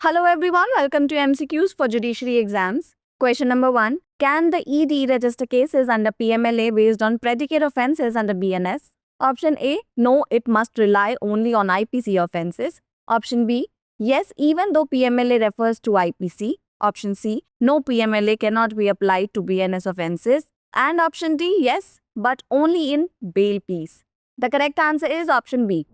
Hello everyone, welcome to MCQs for judiciary exams. Question number 1. Can the ED register cases under PMLA based on predicate offences under BNS? Option A. No, it must rely only on IPC offences. Option B. Yes, even though PMLA refers to IPC. Option C. No, PMLA cannot be applied to BNS offences. And option D. Yes, but only in bail fees. The correct answer is option B.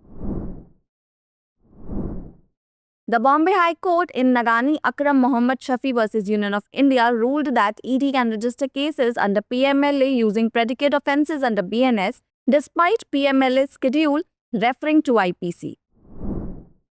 The Bombay High Court in Nagani Akram Mohammad Shafi vs. Union of India ruled that ED can register cases under PMLA using predicate offences under BNS despite PMLA's schedule referring to IPC.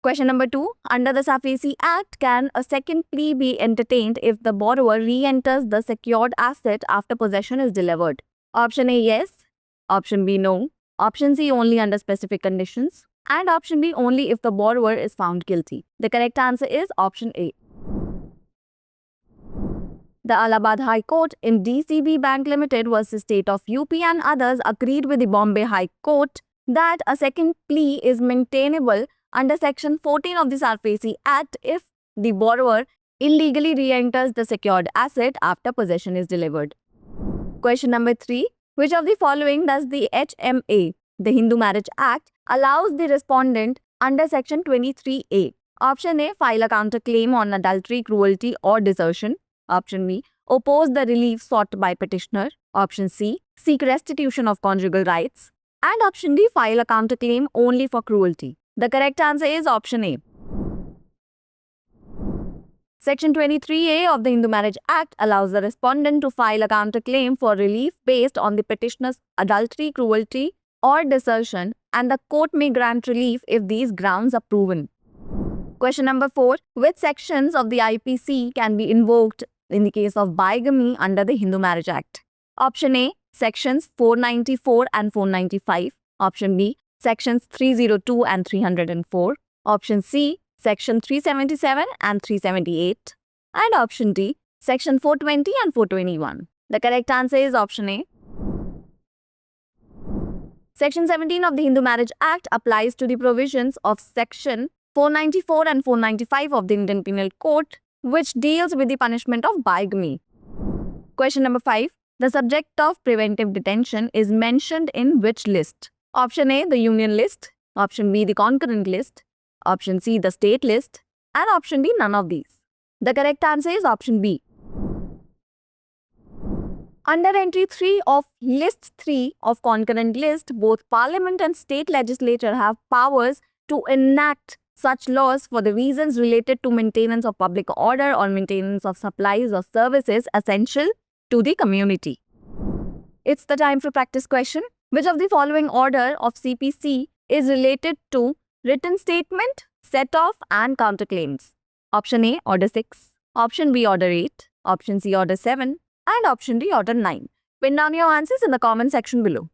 Question number 2. Under the SAFESI Act, can a second plea be entertained if the borrower re-enters the secured asset after possession is delivered? Option A, yes. Option B, no. Option C, only under specific conditions. And option D, only if the borrower is found guilty. The correct answer is option A. The Allahabad High Court in DCB Bank Limited vs. State of UP and others agreed with the Bombay High Court that a second plea is maintainable under Section 14 of the SAFESI Act if the borrower illegally re-enters the secured asset after possession is delivered. Question number 3. Which of the following does the HMA, the Hindu Marriage Act, allows the respondent under Section 23A? Option A. File a counterclaim on adultery, cruelty or desertion. Option B. Oppose the relief sought by petitioner. Option C. Seek restitution of conjugal rights. And option D. File a counterclaim only for cruelty. The correct answer is option A. Section 23A of the Hindu Marriage Act allows the respondent to file a counterclaim for relief based on the petitioner's adultery, cruelty or desertion, and the court may grant relief if these grounds are proven. Question number 4. Which sections of the IPC can be invoked in the case of bigamy under the Hindu Marriage Act? Option A. Sections 494 and 495. Option B. Sections 302 and 304. Option C. Section 377 and 378. And option D. Section 420 and 421. The correct answer is option A. Section 17 of the Hindu Marriage Act applies to the provisions of Section 494 and 495 of the Indian Penal Code, which deals with the punishment of bigamy. Question number 5. The subject of preventive detention is mentioned in which list? Option A, the union list. Option B, the concurrent list. Option C, the state list. And option D, none of these. The correct answer is option B. Under entry 3 of list 3 of concurrent list, both Parliament and state legislature have powers to enact such laws for the reasons related to maintenance of public order or maintenance of supplies or services essential to the community. It's the time for practice question. Which of the following order of CPC is related to written statement, set-off and counterclaims? Option A, Order 6. Option B, Order 8. Option C, Order 7. And option D, Order 9. Pin down your answers in the comment section below.